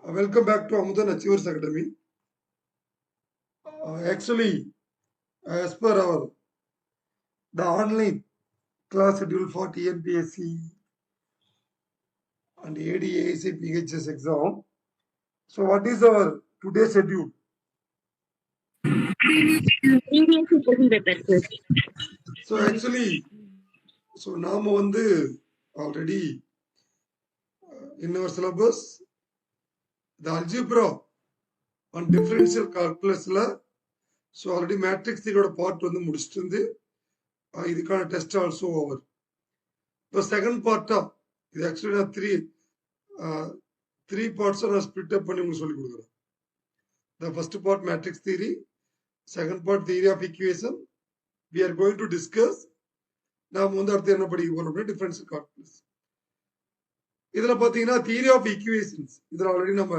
Welcome back to Amudan Achievers Academy. Actually, as per the online class schedule for TNPSC and ADAC PHS exam. So, what is our today's schedule? So, actually, நாம வந்து already in our syllabus, the algebra on differential calculus so already matrix theory part வந்து முடிச்சிட்டு இதுக்கான test also over. The second part இது actually நான் three parts are split up பண்ணி உங்களுக்கு சொல்லி கொடுக்குறேன். The first part matrix theory, second part theory of equation. We are going to discuss நாம் வந்து அடுத்து என்ன படிக்க போறோம் differential calculus. இதுல பாத்தீங்கன்னா theory of equations இதுல ஆல்ரெடி நம்ம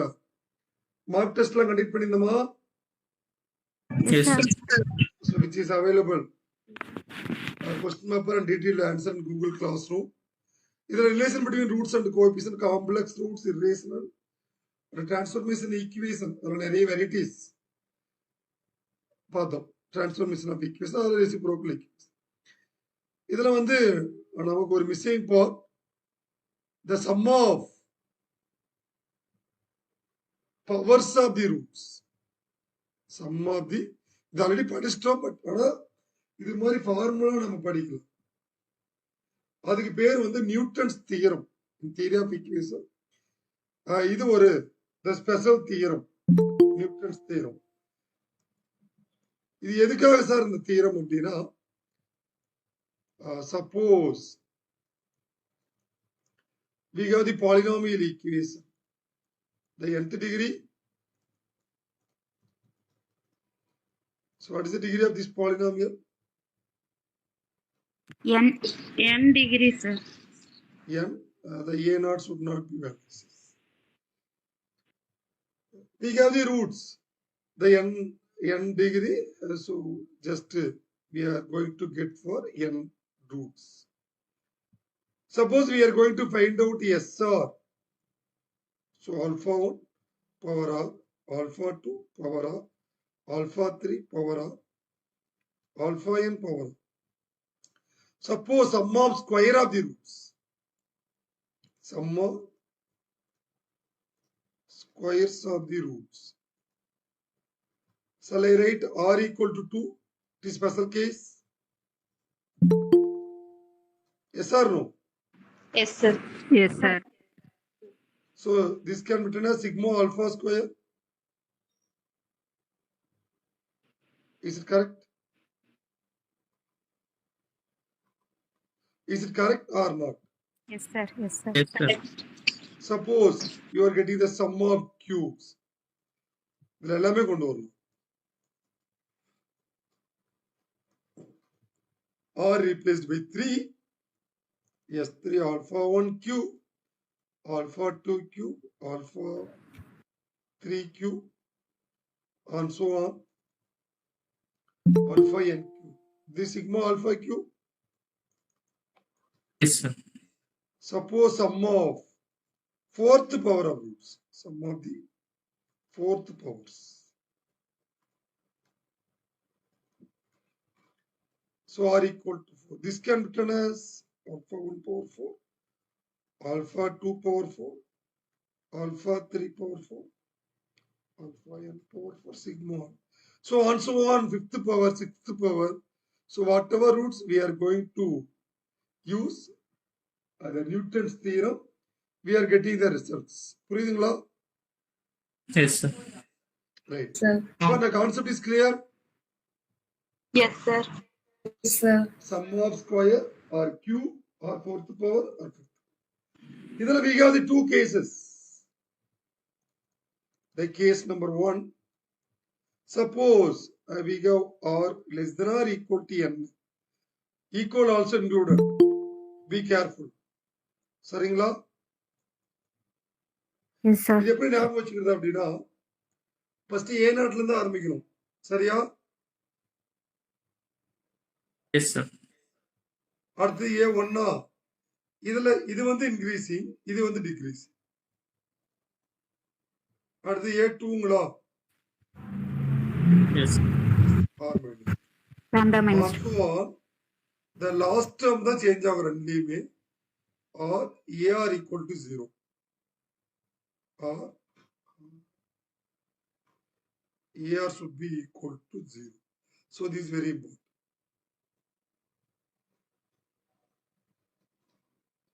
மார்க் டெஸ்ட்லாம் கண்டக்ட் பண்ணிருந்தோமா? Yes, sir. So which is available question paper and detailed answer in Google Classroom. இதுல relation between roots and coefficient, complex roots, irrational, transformation equation அதுல நிறைய varieties பார்த்தோம். Transformation of equation அது reciprocal equation. இதுல வந்து நமக்கு ஒரு missing part the sum of powers of the roots. Sum of the இது ஆல்ரெடி படிச்சிட்டோம். பட் ஆனா இது மாதிரி ஃபார்முலா நம்ம படிக்கலாம். அதுக்கு பேர் வந்து Newton's theorem, theory of equation. இது ஒரு ஸ்பெஷல் தியரம், நியூட்டன்ஸ் தியரம். இது எதுக்காக சார் இந்த தியரம் அப்படின்னா, suppose we have the polynomial equation, the nth degree. So what is the degree of this polynomial? N degree, sir. N. The a naught should not be values. We have the roots, the n degree. So just we are going to get for n roots. Suppose we are going to find out SR. So alpha 1 power r, alpha 2 power r, alpha 3 power r, alpha n power r. Suppose sum of square of the roots. Sum of squares of the roots. Shall I write r equal to 2? It is special case. Yes or no? Yes, sir. Yes, sir. So this can be written as sigma alpha square. Is it correct? Is it correct or not? Yes, sir. Yes, sir. Yes, sir. Suppose you are getting the sum of cubes. இதுல எல்லாமே கொண்டு வரணும். R replaced by 3. Yes, 3 alpha 1 cube, alpha 2 cube, alpha 3 cube, and so on. Alpha n cube. This sigma alpha cube. Yes, sir. Suppose sum of fourth power of roots. Sum of the fourth powers. So R equal to 4. This can be written as alpha 1 power 4, alpha 2 power 4, alpha 3 power 4, alpha n power 4, sigma 1. So on, fifth power, sixth power. So whatever roots we are going to use the Newton's theorem, we are getting the results. புரியுதுங்களா? Yes, sir. Right. Sir. So the concept is clear? Yes, sir. Yes, sir. Sum of square or cube or fourth power or fifth. Here we have the two cases. The case number 1. Suppose we have r less than or equal to n. Equal also included. Be careful. சரிங்களா? Yes, sir. இது எப்படி ஞாபகம் வச்சுக்கிறது அப்படின்னா, first ஏ நாட்ல இருந்து ஆரம்பிக்கணும். சரியா? Yes, sir. அடுத்து ஏ ஒன்னா, இதுல இது வந்து இன்க்ரீசிங், இது வந்து டிக்ரீசிங். அடுத்து A2ங்களா? Yes. R minus. lambda minus After all, the last term தான் சேஞ்ச் ஆகும் ரெண்டுலயுமே. Or AR equal to 0. Or AR should be equal to 0. So this is very important.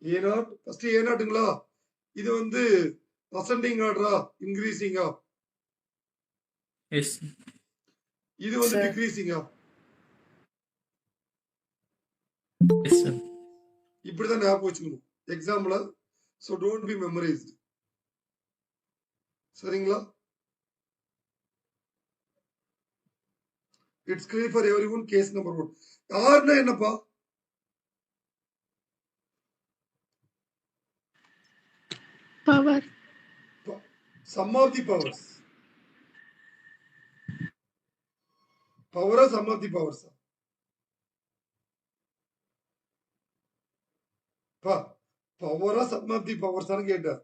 A0, first A0ங்களா? இது வந்து ascending order, increasing ஆ? Yes. இது வந்து Sir. decreasing ஆ? Yes, sir. இப்படிதான் ஞாபகம் வச்சுக்கணும் example. So don't be memorised. சரிங்களா? It's clear for everyone. Case number 1. ஆர்னா என்னப்பா? power sum of the powers. பவரா சம் ஆஃப் தி பவர்ஸா? பவரா சம் ஆஃப் தி பவர்ஸான்னு கேட்டேன்.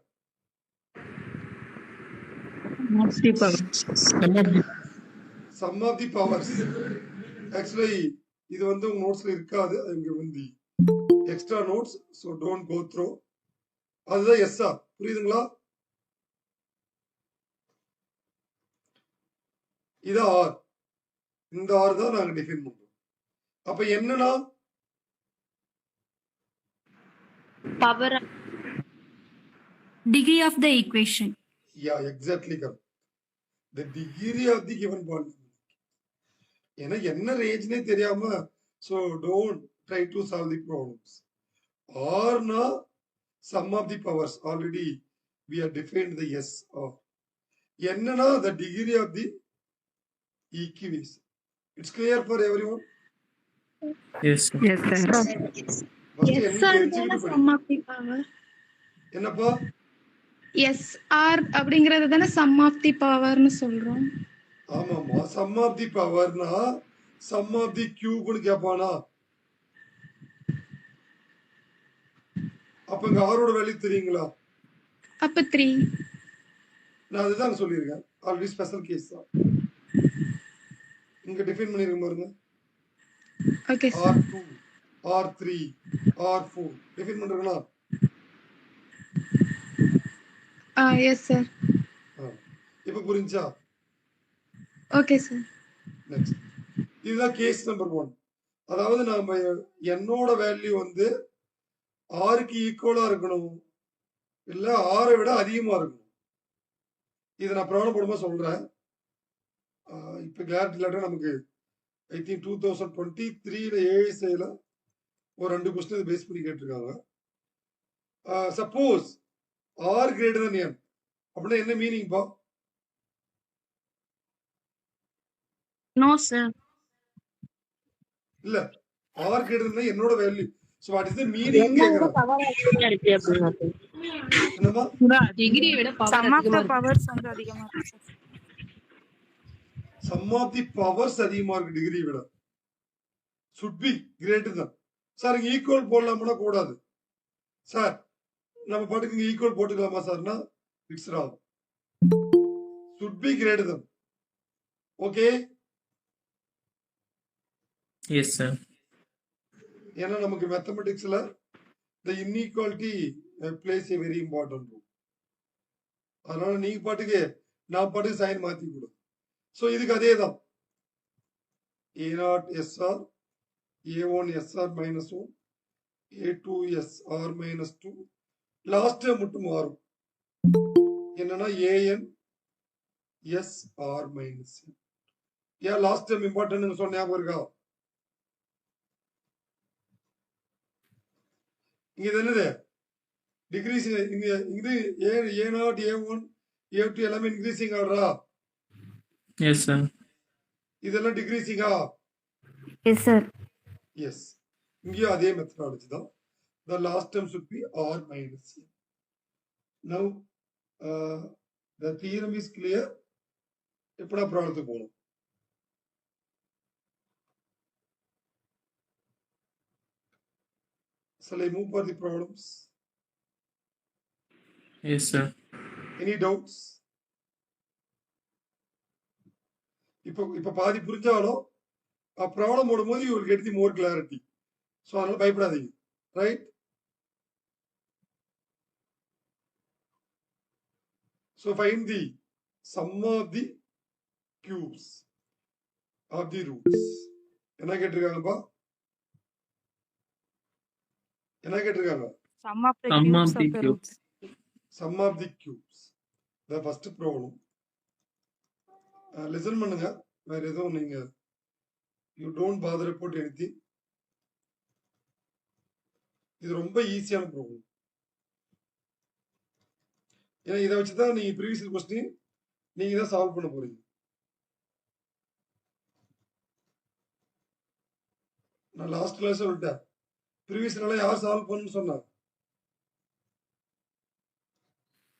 Sum of the powers. Actually இது வந்து உங்க நோட்ஸ்ல இருக்காது, இங்க வந்து எக்ஸ்ட்ரா நோட்ஸ். So don't go through. அதுதான் எஸ்ஸா? புரியுதுங்களா? இது ஆர். இந்த ஆர் தான் நாங்க டிஃபைன் பண்றோம். அப்ப என்னன்னா power Degree of the equation. Yeah, exactly correct. The degree of the given polynomial. ஏன்னா என்ன ரேஞ்ச்னே தெரியாம, so don't try to solve the problems. Or sum of the powers. Already we have defined the S or. என்னன்னா the degree of the equation. It's clear for everyone. Yes, sir. yes sir First என்ன தெரிஞ்சுக்கிட்டு படி. sum of the power. என்னப்பா? SR அப்படிங்கறது தானே sum of the powerன்னு சொல்றோம். ஆமாமா, sum of the powerனா sum of the cubeன்னு கேட்பானா? அப்ப இங்க ஆரோட வேல்யூ தெரியுங்களா? அப்ப 3. நான் அதுதான் சொல்லியிருக்கேன். ஆல்ரெடி ஸ்பெஷல் கேஸ் தான் இங்க டிஃபைன் பண்ணிருக்க பாருங்க. Okay sir. R2, R3, R4 define பண்றீங்களா? Yes sir. இப்ப புரிஞ்சா? Okay sir. நெக்ஸ்ட், இதுதான் கேஸ் நம்பர் 1. அதாவது நாம என்னோட வேல்யூ வந்து ஆருக்கு ஈக்குவலா இருக்கணும், இல்ல ஆரை விட அதிகமா இருக்கணும். இதை நான் ப்ராப்ளம் போடுமா சொல்றேன். இப்ப கிளாரிட்டி இல்லாட்டா நமக்கு ஐ திங்க் 2023ல ஏஎஸ்ஐல ஒரு 2 கொஸ்டின் பேஸ் பண்ணி கேட்டிருக்காங்க. Suppose R greater than n அப்படின்னா என்ன மீனிங் பா? no sir இல்ல, ஆர் கிரேட்டர் than என்னோட value. So what is the meaning கேக்குறேன். என்னமா? Degree விட sum of the powers வந்து அதிகமா இருக்கு sir. Sum of the powers அதிகமா இருக்கு டிகிரி விட. Should be greater than. Sir இங்க ஈக்குவல் போடலாமா? கூடாது சார். நம்ம பாட்டுக்கு இங்க ஈக்குவல் போட்டுக்கலாமா சார்னா it's wrong. Should be greater than. Okay? Yes, sir. ஏன்னா நமக்கு மேத்தமெட்டிக்ஸ்ல the inequality plays a very important role. அதனால நீங்க பாட்டுக்கு நான் பாட்டுக்கு சைன் மாத்தி கொடு. சோ இதுக்கு அதே தான். A0 SR, A1 SR minus 1, A2 SR minus 2. Last மட்டும் மாறும். என்னன்னா AN SR minus n. ஏன் லாஸ்ட் டைம் இம்பார்ட்டன்ட் சொன்ன ஞாபகம் இருக்கா? இங்க இது என்னது? டிக்ரீசிங். இது A0, A1, A2 எல்லாமே இன்க்ரீசிங் ஆர்டரா? Yes, sir. இதெல்லாம் டிக்ரீசிங்கா? yes sir S. இங்கேயும் அதே மெத்தடாலஜி தான். The last term should be R minus n. Now the theorem is clear. எப்படா ப்ராப்ளத்துக்கு போகணும்? Shall I move for the problems? Yes, sir. Any doubts? இப்ப பாதி புரிஞ்சாலும் ப்ராப்ளம் போடும்போது you will get the more clarity. So அதனால பயப்படாதீங்க. Right? So find the sum of the cubes of the roots. என்ன கேட்டிருக்காங்கப்பா? என்ன கேட்டிருக்காங்க? Sum of the Sum cubes of the of the cubes. roots. Sum of the cubes. The first problem. Listen பண்ணுங்க. வேற எதுவும் நீங்க you don't bother about anything. இது ரொம்ப ஈஸியான ப்ராப்ளம். ஏன்னா இதை வச்சுதான் நீங்க ப்ரீவியஸ் கொஸ்டின் நீங்க தான் சால்வ் பண்ண போறீங்க. நான் லாஸ்ட் கிளாஸ் சொல்லிட்டேன். ப்ரீவியஸ் நாள யார் சால்வ் பண்ணணும்னு சொன்னா?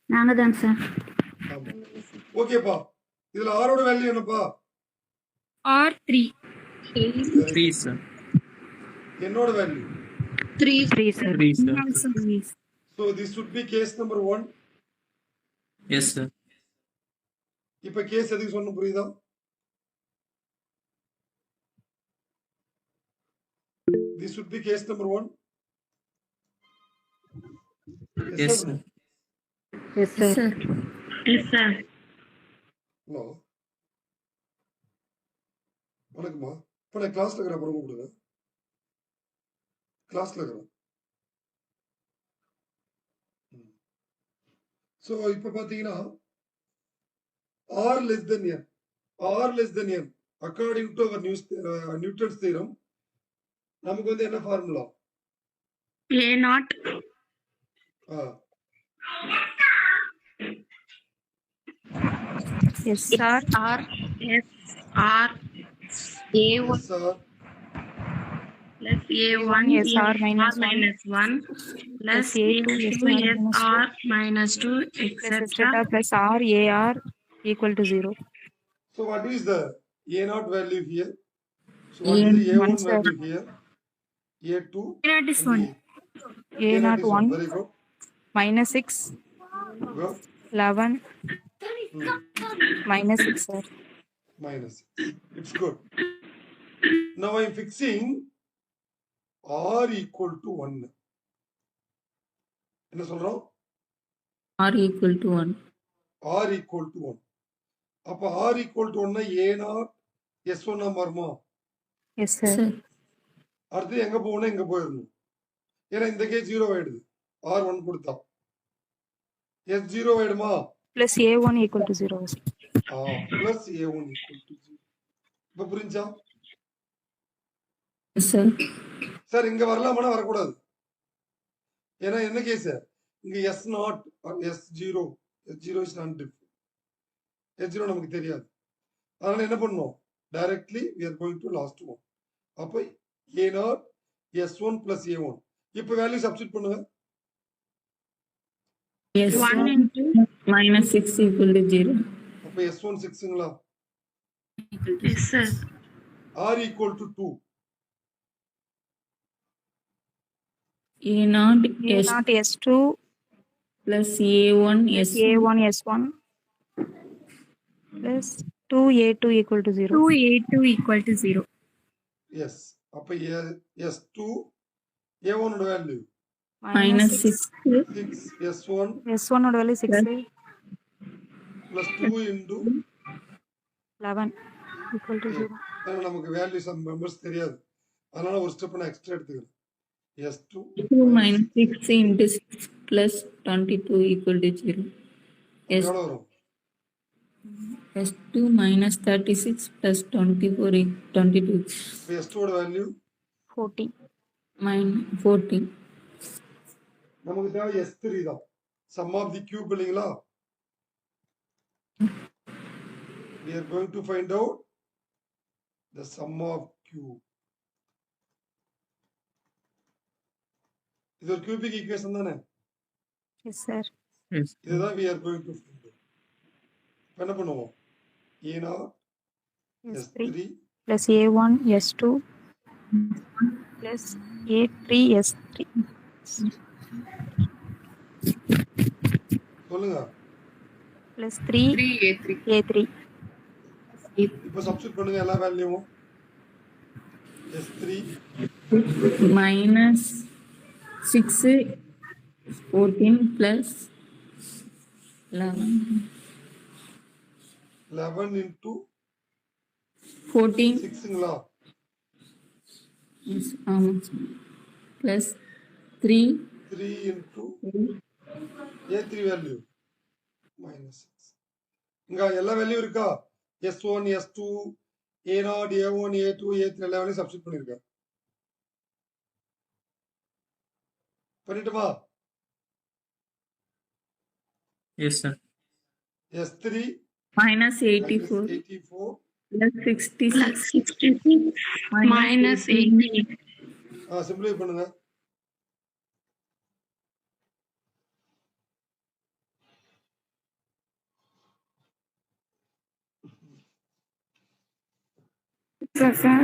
நாங்க தான் சார். ஆமா. ஓகேப்பா. இதுல ஆரோட வேல்யூ என்னப்பா? R3. 3, sir. என்னோட value 3 sir. 3, sir. so this should be case number 1. Yes, sir. இப்ப கேஸ் எதுக்கு சொன்ன புரியுதா? this should be case number 1. Yes, sir. Yes sir. Yes sir. Hello வணக்கம்மா. இப்போ நான் கிளாஸ்ல இருக்கிற அப்புறம் கூப்பிடுங்க. கிளாஸ்ல இருக்கிறேன். ஸோ இப்போ பார்த்தீங்கன்னா r less than n. r less than n according to our Newton's theorem நமக்கு வந்து என்ன formula? A0 yes sir. R S R A1 SR plus A1 SR minus 1 plus A2 SR minus 2 etc. plus R AR equal to 0. so what is the A0 value here? So what is the A1 sir. value here? A2 A0 is and 1. A0 is 1. 1 Very good. minus 6 Go. 11 minus 6 sir. Minus 6. It's good. Now I am fixing R equal to 1. என்ன சொல்றோம்? R equal to 1. R equal to 1. அப்ப R equal to 1 A0 S1 மாறுமா? Yes sir. அடுத்து எங்க போகணும்? எங்க போயிடணும்? ஏன்னா இந்த கேஸ் 0 ஆயிடுது. R1 கொடுத்தா S0 ஆயிடுமா? plus A1 equal to 0. plus A1 equal to 0. இப்ப புரிஞ்சா? Yes sir. சார் இங்க வரலாமானா வரக்கூடாது. ஏன்னா என்ன கேஸ்? இங்க S0 S0 S0 is not different. S0 நமக்கு தெரியாது. அதனால என்ன பண்ணணும்? Directly we are going to last one. அப்ப A0 S1 plus A1. இப்ப வேல்யூ சப்ஸ்டிட் பண்ணுங்க. S1 into minus 6 equal to 0. அப்ப S1 6ங்களா? Yes sir. R equal to 2. A0 S A0 S2 plus A1 S1. A1 S1 plus 2 A2 equal to 0. 2 A2 equal to 0. Yes. அப்ப S2 A1 ஓட value Minus 6. 6 S1 S1 ஓட value 6 plus 2 into 11 equal to 0. ஏன்னா நமக்கு value some members தெரியாது. அதனால ஒரு step நான் extra எடுத்துக்கிறேன். S2 2 minus 6 into 6 plus 22 equal to 0. எவ்வளவு வரும்? S2 minus 36 plus 24 22 S2 ஓட வேல்யூ 14. minus 14. நமக்கு தேவை S3 தான். சம் ஆஃப் தி கியூப் இல்லைங்களா? we are going to find out the sum of cube. இது ஒரு கியூபிக் ஈக்குவேஷன் தானே? Yes sir. Yes. இதுதான் we are going to find out. என்ன பண்ணுவோம்? A0 S3 S3 plus A1 S2 plus A3 S3 சொல்லுங்க. plus 3 A3 இப்போ substitute பண்ணுங்க எல்லா வேல்யூவும். S3 minus 6 14 plus 11 11 into 14 6ங்களா? yes, plus 3 3 into A3 value minus 6. இங்க எல்லா வேல்யூ இருக்கா? S1, S2, A0, A1, A2, A3 எல்லா வேல்யூ சப்ஸ்டிட் பண்ணிருக்கேன். பண்ணிட்டுமா? Yes, sir. S3 minus minus 84 84 plus 66 plus 66 minus 18. சிம்பிளை பண்ணுங்க. Sir.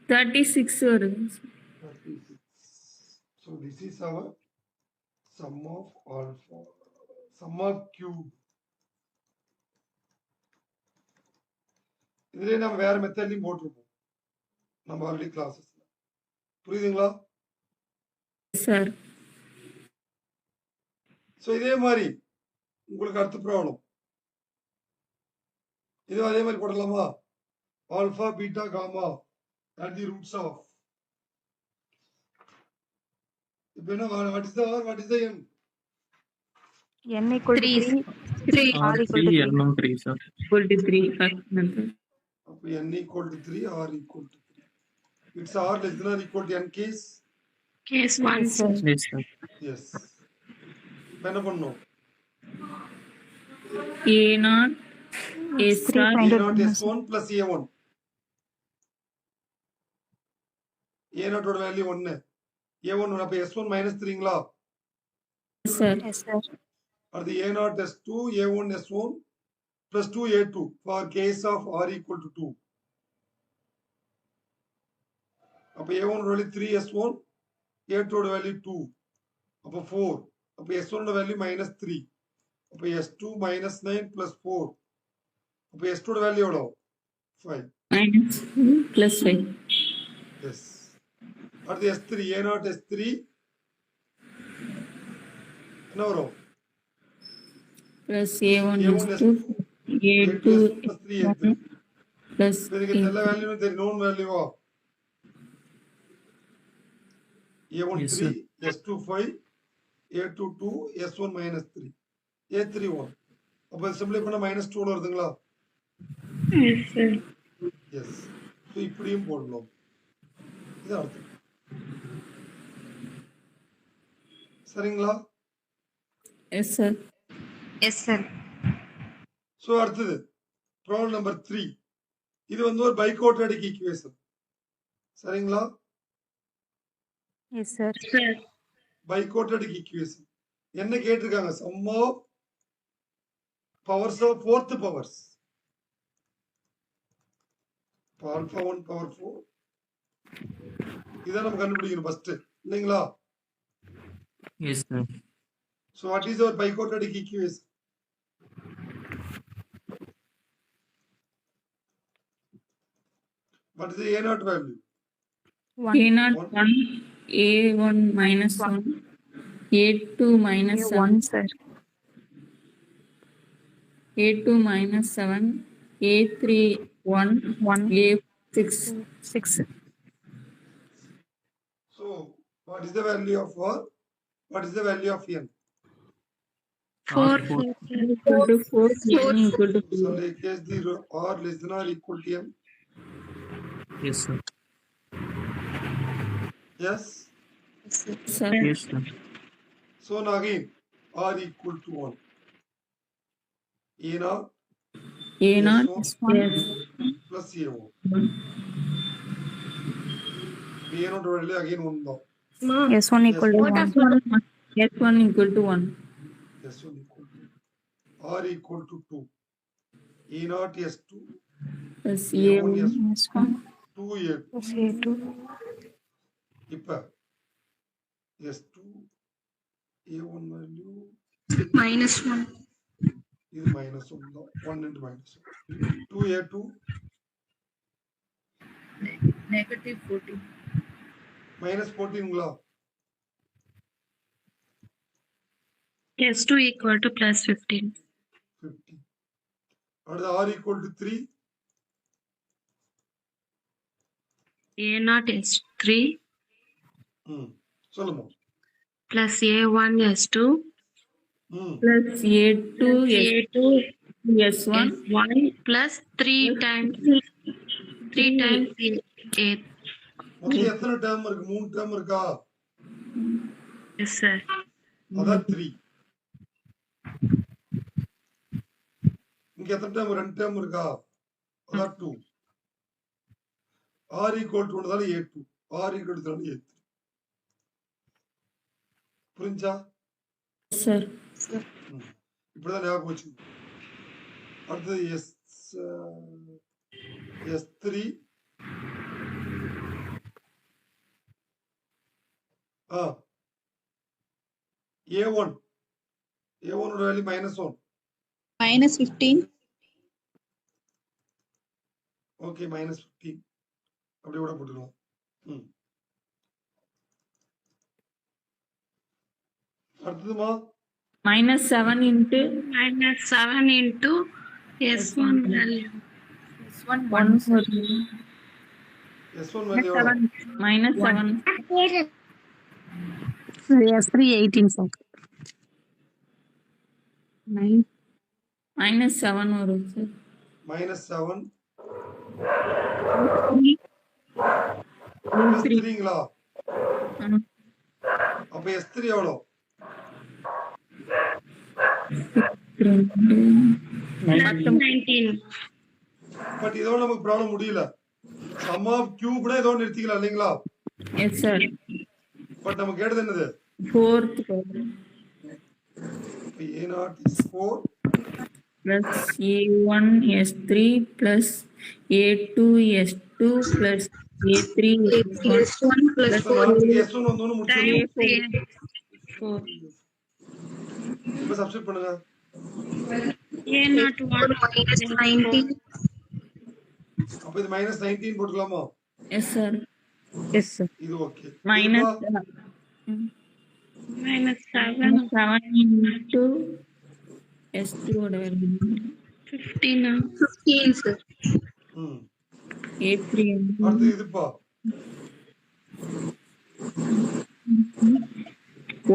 36 வருது. 36. So this is our sum of alpha, sum of cube. இதுலயே நம்ம வேற மெத்தட்லயும் போட்டிருப்போம் நம்ம ஆல்ரெடி கிளாஸஸ்ல. புரியுதுங்களா? சார் ஸோ இதே மாதிரி உங்களுக்கு அடுத்த ப்ராப்ளம் இது அதே மாதிரி போடலாமா? Alpha beta gamma at the roots of. இப்போ என்ன what is the R, what is the N? N equal to 3. 3. R equal to 3. N 3, sir. equal to 3 first method. அப்போ n equal to 3, r equal to 3. It's r less than or equal to n case? Case 1. Yes, sir. Yes, sir. Yes. இப்போ என்ன பண்ணணும்? A0 A star Find out A0 the S1 plus A1. A0 ஓட value 1. A1 அப்ப S1 minus 3ங்களா? sir Yes, sir. அடுத்து A0 S2 A1 S1 plus 2 A2 for case of R equal to 2. அப்ப A1 ஓட value 3 S1 A2 ஓட value 2 அப்ப 4 அப்ப S1 ஓட value minus 3 அப்ப S2 minus 9 plus 4 அப்ப S2 ஓட வேல்யூ எவ்வளவு? 5. minus plus 5 Yes. அடுத்து S3 A0 S3 என்ன வரும்? plus A1 A1 is S2 2 A2 A2 S1 plus 3 A3. plus இதுக்கு எல்லா வேல்யூவும் தெரியும். known வேல்யூவா? A1 Yes, 3 S2 5 A2 2 S1 minus 3 A3 1. அப்ப சிம்பிளை பண்ண minus 2 வருதுங்களா? Yes, sir. Yes. So இப்படியும் போடணும். இது அடுத்து. சரிங்களா? yes sir Yes, sir. So அடுத்தது ப்ராப்ளம் நம்பர் 3. இது வந்து ஒரு பைகுவாட்ராடிக் ஈக்குவேஷன். சரிங்களா? Yes, sir. Sir. Biquadratic equation. என்ன கேட்டிருக்காங்க? Sum of powers of fourth powers. Alpha 1 power 4 இதை நம்ம கண்டுபிடிக்கணும் ஃபர்ஸ்ட் இல்லைங்களா? Yes, sir. So what is our biquadratic equation? What is the A0 value? A0 1 A1 minus 1 A2 minus 7 1, sir. A2 minus 7 A3 1 1, A6 6. So what is the value of R? What is the value of N? 4. equal to 4 N equal to So 2 like case the R less than or equal to M. Yes, sir. Yes. sir Yes, sir. So now again R equal to 1. A0 A0 yes, yes plus A1. A0 value again 1 now. S1 equal to 1. S1 equal to 1 S1 equal to R equal to 2. A0 S2 plus A1 A1 S1 S1 2 A2. plus A2. இப்ப S2 A1 value Minus 1. இது minus 1 தான். 1 into minus 1. 2a2 negative 14. minus 14ங்களா? S2 equal to plus 15. 15. அடுத்து r equal to 3. A0 S3 சொல்லுமா. plus A1 S2 Plus A2 A2 S1 S1 plus 3 times A. மொத்தம் எத்தனை term இருக்கு? 3 term இருக்கா? Yes, sir. அதான் 3. இங்க எத்தனை டேர்ம்? 2 டேர்ம் இருக்கா? அதான் 2. r equal to ஒன்றதால a2, r equal to a3. புரிஞ்சா? sir. இப்படிதான் ஞாபகம் வச்சு. அடுத்தது S3 A1 ஓட வேல்யூ -1. minus 15. ஓகே -15 அப்படி கூட போட்டுக்கலாம். அடுத்ததுமா -7 into -7 into S1 value. S1 1 for S1 value எவ்வளவு? -7 S3 18 sir. -7 வரும் சார். -7 S3ங்களா? அப்ப S3 எவ்வளவு? -19. பட் இதோட நமக்கு ப்ராப்ளம் முடியல. சம் ஆஃப் கியூப்னா இதோட நிறுத்திக்கலாம் இல்லைங்களா? Yes sir. பட் நமக்கு கேட்டது என்னது? 4th power A0 is 4 plus A1 S3 plus A2 S2 plus A3 S1 plus S1 வந்தோன்னு முடிச்சிடணும். இப்ப சப்ஸ்டிட் பண்ணுங்க. A0 -19. அப்ப இது -19 போட்டுக்கலாமா? Yes sir. Yes sir. இது ஓகே. -7 into S3 ஓட வேல்யூ 15 sir. A3 அடுத்து இதுப்பா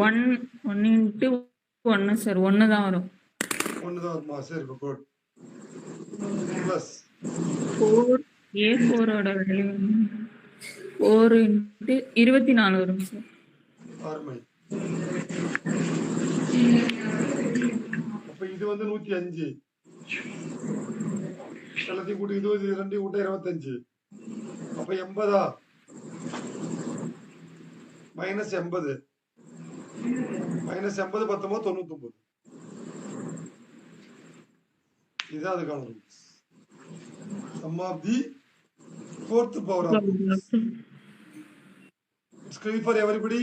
1 into 1 sir. 1 தான் வரும். 1 தான் வருமா? சரி குட். பிளஸ் 4 A4 ஓட வேல்யூ 4 into 24 வரும் சார். ஆர்மை. அப்ப இது வந்து 105. எல்லாத்தையும் கூட்டி 20 2 கூட்ட 25. அப்ப 80 -80 -80 19 99. இதுதான் அதுக்கான rules. Sum of the fourth power of roots. It's clear for everybody?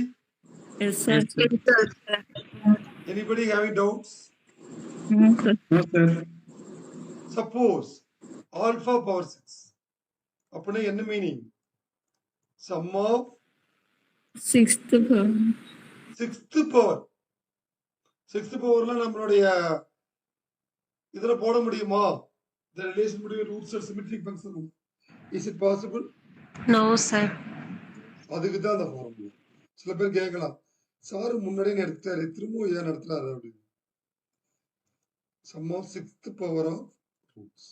Yes sir. Anybody having doubts? No sir. No, sir. Suppose alpha power 6. அப்படின்னா என்ன meaning? Sum of 6th power. 6th power. 6th powerல நம்மளுடைய இதுல போட முடியுமா? The relation between roots and symmetric function. Is it possible? No sir. அதுக்கு தான் அந்த formula. சில பேர் கேட்கலாம், சார் முன்னாடியே நடத்தாரு திரும்பவும் ஏன் நடத்துறாரு அப்படின்னு. Sum of 6th power of roots.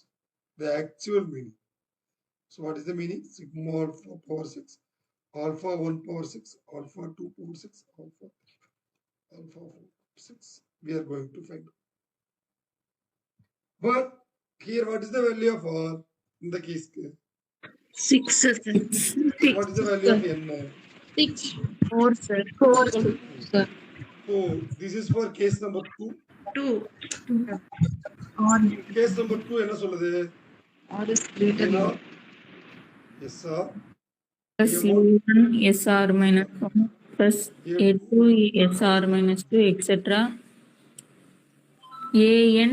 The actual meaning. So what is the meaning? Sigma alpha power 6, alpha 1 power 6, alpha 2 power 6, alpha 6. We are going to find out. But here what is the value of R in the case? 6 sir. What is the value of N? 6. 4 sir. 4 sir. Oh, this is for case number 2. 2. Case number 2 என்ன சொல்லுது? R is greater than Yes sir. Plus A1 SR minus 1 plus A2 SR minus 2 etc. AN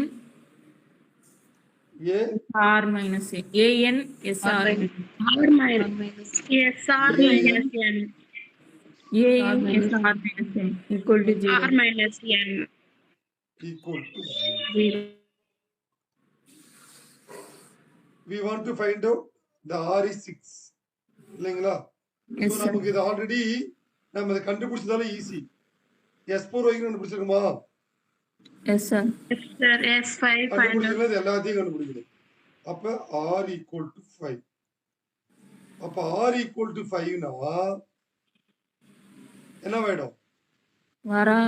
A R minus A. AN SR. R minus SR minus N. AN SR minus N equal to 0. R minus N. equal to 0. 0. We want to find out the R is 6. இல்லைங்களா? Yes, So sir. நமக்கு இது already நம்ம இதை கண்டுபிடிச்சதால easy. S4 வரைக்கும் கண்டுபிடிச்சிருக்குமா? Yes, sir. Yes, sir. S5 find out. கண்டுபிடிச்சது எல்லாத்தையும் கண்டுபிடிக்கணும். அப்ப R equal to 5. அப்ப R equal to 5னா என்ன வேணும்? வரா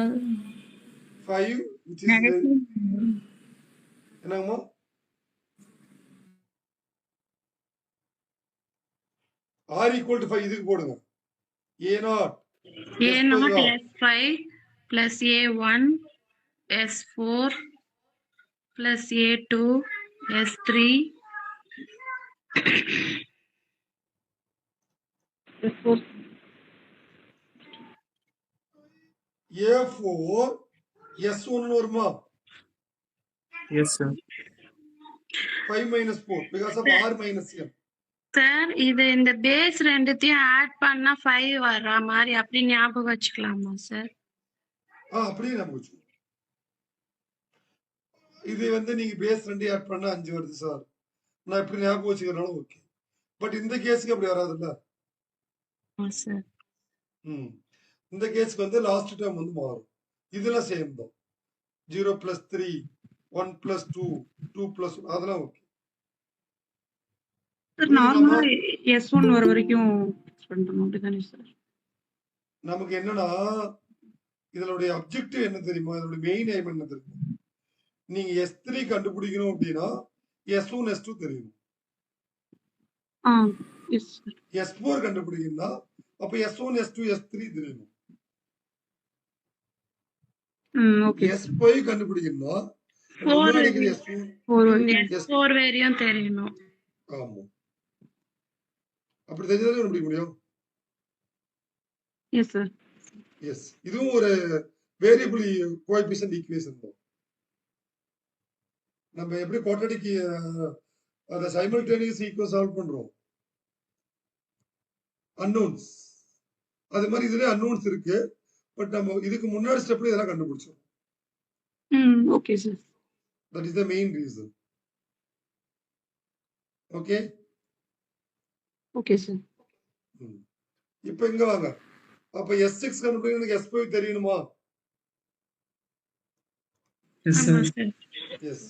5 which is என்னங்கம்மா? R equal to 5 இதுக்கு போடுங்க. A0 A0 S5 plus A1 S4 plus A2 S3 S4 A4 S1 வருமா? Yes, sir. 5 minus 4 because of R minus M. Sir இது இந்த பேஸ் ரெண்டுத்தையும் ஆட் பண்ணா 5 வர்ற மாதிரி அப்படி ஞாபகம் வச்சுக்கலாமா சார்? அப்படியே நம்ம வச்சுக்கோ. இது வந்து நீங்க பேஸ் 2 ஆட் பண்ணா 5 வருது சார். நான் இப்படி ஞாபகம் வச்சுக்கிறனால ஓகே. பட் இந்த கேஸுக்கு அப்படி வராதுல்ல. சார் இந்த கேஸுக்கு வந்து லாஸ்ட் டேர்ம் வந்து மாறும். இதெல்லாம் சேம் தான். 0 plus 3 1 plus 2 2 plus 1 அதெல்லாம் ஓகே. சார் நார்மலா S1 வர வரைக்கும் எக்ஸ்பெண்ட் பண்ணோம் அப்படிதானே சார்? நமக்கு என்னன்னா இதனுடைய அப்ஜெக்டிவ் என்ன தெரியுமா? இதனுடைய மெயின் எய்ம் என்ன தெரியுமா? நீங்க S3 கண்டுபிடிக்கணும் அப்படின்னா S1 S2 தெரியும். Yes sir. S4 கண்டுபிடிக்கணும்னா அப்ப S1 S2 S3 தெரியும். ஓகே. S5 கண்டுபிடிக்கணும்னா S4 வேரியம் தெரியணும். ஆமா. அப்படி தெரிஞ்சாலே கண்டுபிடிக்க முடியும். Yes sir. எஸ். இதுவும் ஒரு வேரியபிள் கோஎஃபிஷியன்ட் ஈக்குவேஷன் தான். நம்ம எப்படி குவாட்ரடிக் அத சைமல்டேனியஸ் ஈக்குவேஷன் சால்வ் பண்றோம். அன்னோன்ஸ். அது மாதிரி இதுல அன்னோன்ஸ் இருக்கு. பட் நம்ம இதுக்கு முன்னாடி ஸ்டெப்ல இதெல்லாம் கண்டுபிடிச்சோம். Okay sir. That is the main reason. Okay? Okay sir. இப்போ இங்க வாங்க. அப்ப S6 கண்டுபிடிக்க S5 தெரியணுமா? Yes, sir. Yes.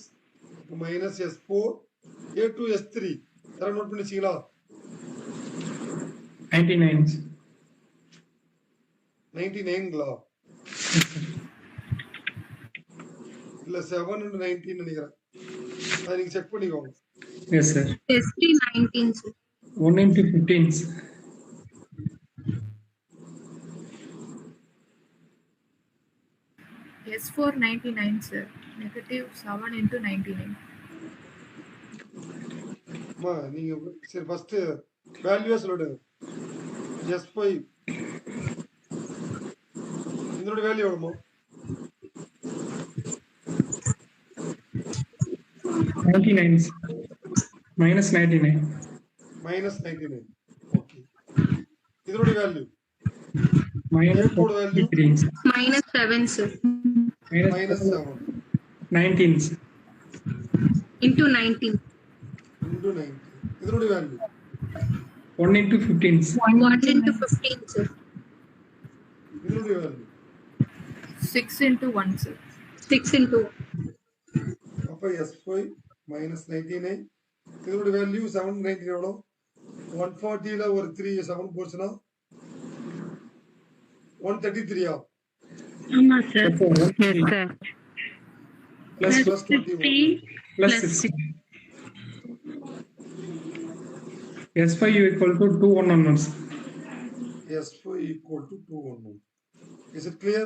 minus S4 A2 S3 யாரா நோட் பண்ணிச்சீங்களா? 99. 99ங்களா? இல்ல 7 into 19 நினைக்கிறேன். அதை நீங்க செக் பண்ணிக்கோங்க. Yes, sir. S3 19 sir. 1 into 15. Sir. S4 99 sir. Negative 7 into 99. அம்மா நீங்க சரி ஃபர்ஸ்ட் வேல்யூஸ் சொல்லுங்க. S5 இதோட வேல்யூ எவ்வளவு? 99. Minus 99. minus 99. Okay. இதோட value Minus A4 value? 3. Minus 7 sir. minus 7 19. Sir. Into 19. into 90. இதோட value 1 into 15. Sir. 1 into 15 sir. இதோட value 6 into 1 sir. 6 into அப்ப S5 minus 99 இதோட வேல்யூ 719 எவ்வளவு? 140 ல ஒரு 3 7 போச்சுனா 133 ஆ? ஆமா sir. Yes sir. plus 21 Plus 6. S5 equal to 2 1 onwards. S5 equal to 2 1. Is it clear?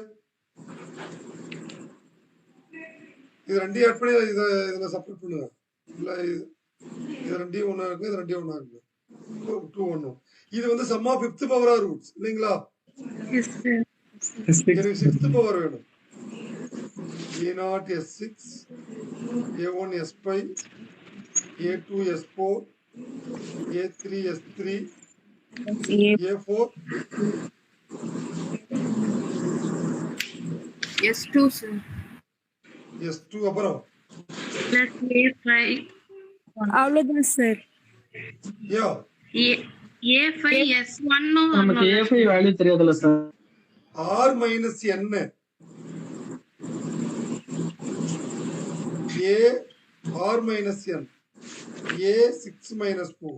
இது ரெண்டையும் ஆட் பண்ணி இதுல சப்ஸ்டிட் பண்ணுங்க. இல்ல இது ரெண்டையும் ஒண்ணா இருக்கு, இது ரெண்டையும் ஒண்ணா இருக்கு. 2 1. இது வந்து sum of 5th power are roots இல்லீங்களா? Yes sir. எனக்கு 6th பவர் வேணும். A0 S6 A1 S5 A2 S4, A3 S3, A4 S2 sir. S2 அப்புறம் plus A5 அவ்வளவுதான் சார். யா A5 S1 நமக்கு A5 வேல்யூ தெரியாதுல்ல sir. R minus N A R minus N A 6 minus 4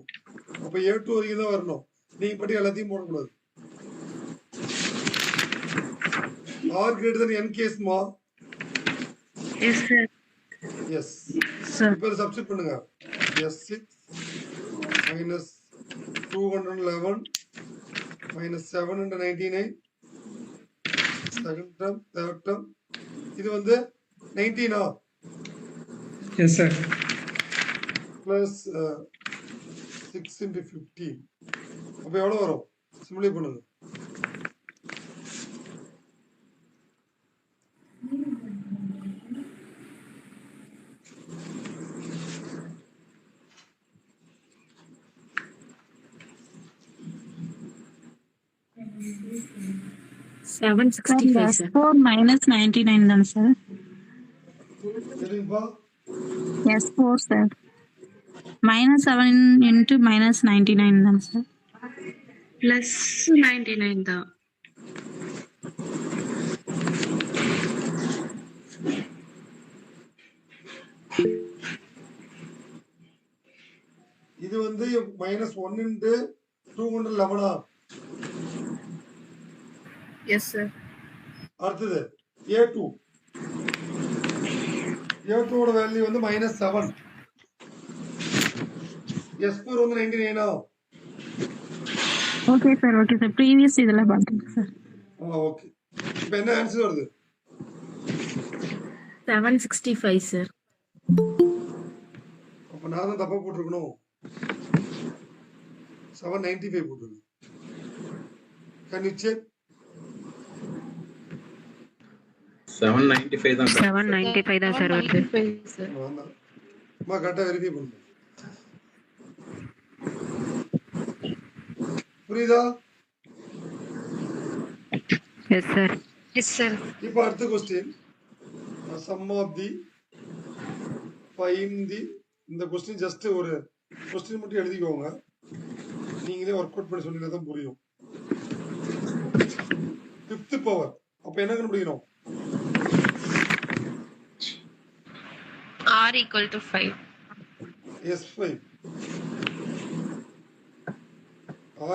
அப்ப A2 வரைக்கும் தான் வரணும். நீங்க பட்டி எல்லாத்தையும் போடக்கூடாது. R greater than N case மா yes sir. yes Sir. இப்போ சப்ஸ்டிட் பண்ணுங்க. S6 minus 211 minus 799 second term third term இது வந்து 19 ஆ Yes, sir. plus 6 into 15 அப்ப எவ்வளவு வரும் சிம்பிளை பண்ணுங்க. S4 minus 99 தான் சார். சரிங்கப்பா S4 sir. minus 7 into minus 99 தான் சார். plus 99 தான். இது வந்து -1 into 211 Yes sir. அடுத்தது A2 ஓட வேல்யூ வந்து -7 S4 வந்து 99 okay sir okay sir previous இதெல்லாம் பார்த்தேன் சார். ஓகே இப்போ என்ன ஆன்சர் வருது 765 சார். அப்ப நான் தான் தப்பா போட்டிருக்கணும். 795 போட்டிருக்கேன். Can you check? 795 தான் சார். 795 தான் சார் வருது. அம்மா கரெக்டா வெரிஃபை பண்ணுங்க. புரியுதா? yes sir. yes sir. இப்போ அடுத்த question sum of the find the இந்த क्वेश्चन ஜஸ்ட் ஒரு क्वेश्चन மட்டும் எழுதிக்கோங்க. நீங்களே வொர்க் அவுட் பண்ணி சொன்னீங்கன்னா தான் புரியும். 5th பவர் அப்ப என்ன கண்டுபிடிக்கணும்? R equal to 5. S5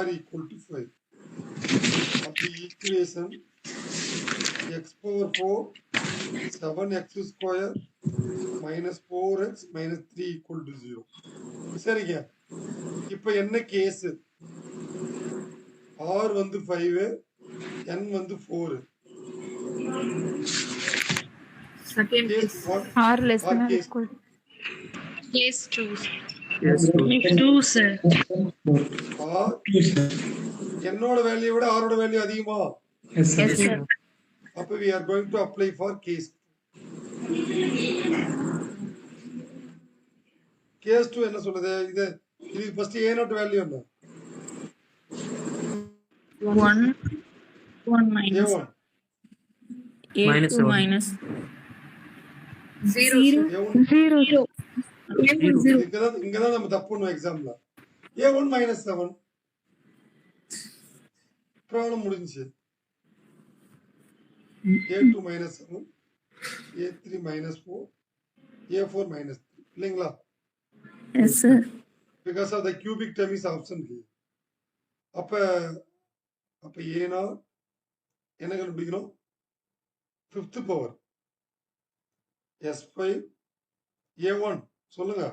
R equal to 5 of the equation x power 4 7x square minus 4x minus 3 equal to 0. சரிங்க இப்ப என்ன கேஸ்? R வந்து 5 N வந்து 4 Second case case. what? R less Or than or case equal to. Case 2. Yes, sir. 2 sir. R என்னோட value விட R ஓட value அதிகமா? Yes, sir. Yes sir. அப்ப we are going to apply for case 2 என்ன சொல்லுது? இது first A not value என்ன? 1 minus A1 A2 minus 0 sir. A1 0. இங்கதான் நம்ம தப்பு பண்ணுவோம் எக்ஸாம்ல. A1 -7 ப்ராப்ளம் முடிஞ்சுச்சு. A2 -7 A3 -4 A4 -3 இல்லைங்களா? yes sir. Because of the cubic term is absent here. அப்ப A0 என்ன கண்டுபிடிக்கணும்? 5th பவர் S5 A1 சொல்லுங்க.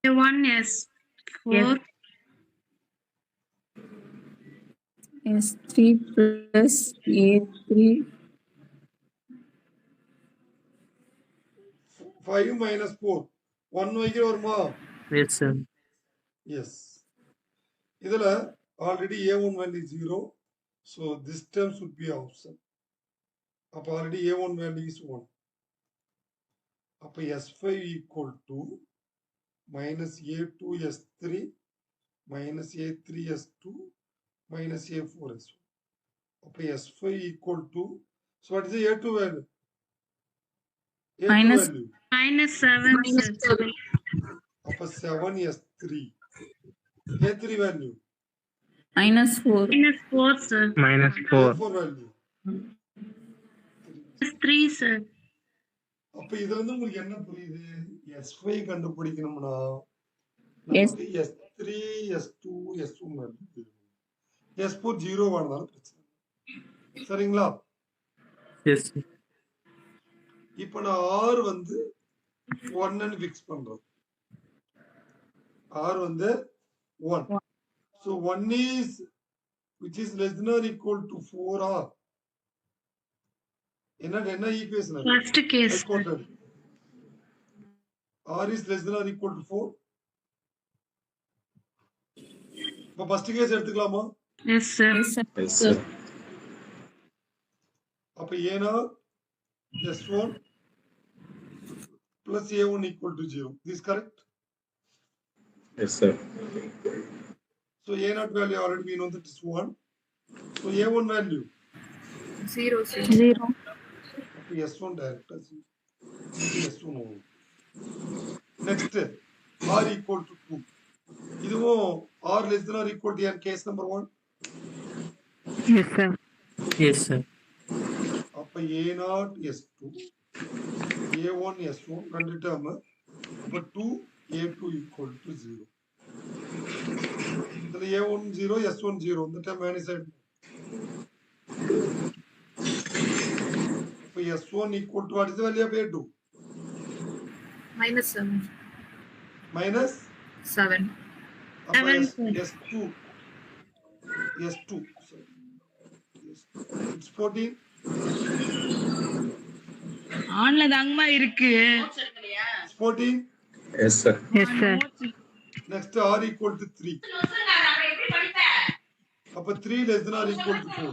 A1 S4 S3 plus A3 5 minus 4 1 வைக்கிற வருமா? Yes, sir. எஸ் இதுல already A1 value 0 so this term should be option. அப்ப already A1 value is 1 அப்ப S5 equal to minus a2 s3 minus a3 s2 minus a4 s1. Okay, s5 equal to, so what is the a2 value? A2 Minus- value. minus 7, sir. Upper 7 s3. A3 value. minus 4. Minus 4, sir. minus 4. A4 value. Minus 3, sir. அப்ப இதுல இருந்து உங்களுக்கு என்ன புரியுது? S5 கண்டுபிடிக்கணும்னா Yes. நமக்கு S3 S2 S1 value. S4 0 ஆனதால பிரச்சனை இல்லை. சரிங்களா? Yes, sir. இப்ப நான் R வந்து 1 ன்னு ஃபிக்ஸ் பண்றேன். R வந்து 1. So 1 is which is less than or equal to 4R. என்ன equation? First case. R is less than or equal to 4. இப்ப ஃபர்ஸ்ட் கேஸ் எடுத்துக்கலாமா? Yes, sir. Yes, sir. அப்ப A0 S1 plus A1 equal to 0. This is correct? Yes, sir. So A0 value already we know that is 1. So A1 value 0, sir. 0. S1 direct as S1 only. Next R equal to 2. இதுவும் R less than or equal to case number 1. Yes, sir. Yes, sir. அப்ப A0 S2 A1 S1 ரெண்டு term அப்ப 2 A2 equal to 0. இதுல A1 0 S1 0 இந்த term any side. அப்ப S1 equal to what is the value of A2? minus 7. Minus 7. அப்ப 7. S2 sorry. It's 14. ஆன்ல தாங்கமா இருக்கு. It's 14. Yes, sir. Yes, sir. Next R equal to 3. அப்ப 3 less than or equal to 4.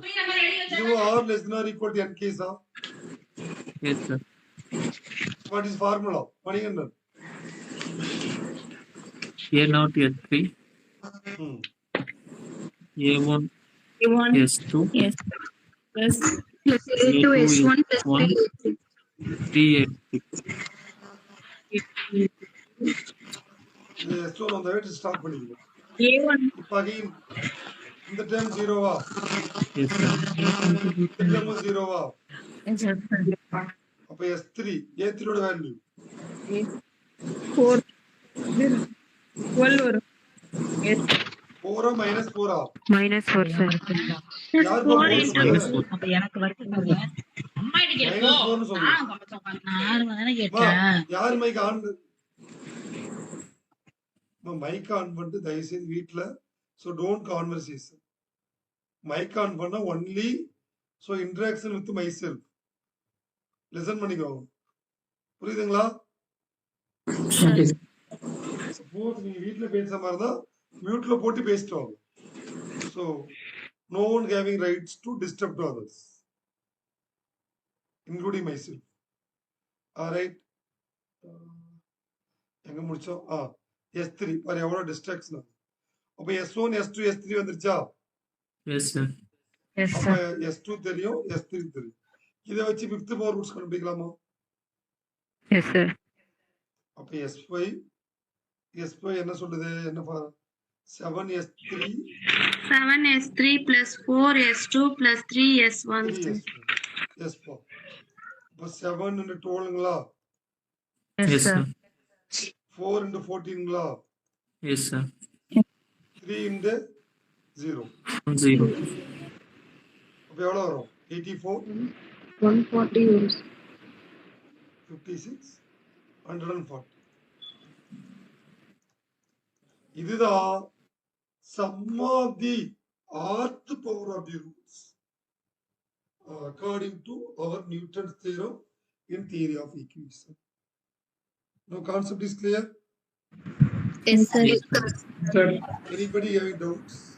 இதுவும் R less than or equal to n case ah? Yes, sir. What is formula? Manikandan. A0 S3 A1 S2 Yes. Plus A2 S1 3 S6. S1 on the way to start பண்ணிக்கலாம். A1 இப்ப again இந்த term 0வா? Yes, sir. இந்த term 0வா? yes, sir. அப்ப S3 A3 ஓட value 4 12 வரும். Yes. 4 minus 4 ஆ? Minus 4, sir. யார் 4 into அப்ப எனக்கு வருது. அம்மா minus 4 னு சொல்லுங்க. நான் 6 மணி நேரம் அம்மா, கேட்டேன். யார் மைக் ஆன் மைக் ஆன் பண்ணிட்டு தயவு செய்து வீட்டுல so don't conversation mic on பண்ணா only so interaction with myself listen பண்ணிக்கோங்க. புரியுதுங்களா? சப்போஸ் நீங்க வீட்டுல பேசுற மாதிரி தான் மியூட்ல போட்டு பேசிட்டு வாங்க. so no one having rights to disturb to others including myself. all right, எங்க முடிச்சோம்? S3 பாரு எவ்வளவு டிஸ்ட்ராக்ஷன். அப்ப S1 S2 S3 வந்துருச்சா? Yes, sir. Yes, அப்ப sir. S2 தெரியும் S3 தெரியும். இதை வச்சு ஃபிஃப்த் பவர் ரூட்ஸ் கண்டுபிடிக்கலாமா? Yes, sir. அப்ப S5 என்ன சொல்லுது? என்ன 7S3 7S3 plus 4S2 plus 3S1. 3S4 S4. அப்ப 7 into 12ங்களா? Yes, Yes, sir. sir. 4 into 14ங்களா? Yes, sir. 3 into 0. 0. அப்ப எவ்வளவு வரும்? 84 140 euros. 56 140. இதுதான் sum of the rth power of the roots according to our Newton's theorem in theory of equation. Now concept is clear? Yes, sir. Sir. Anybody having doubts?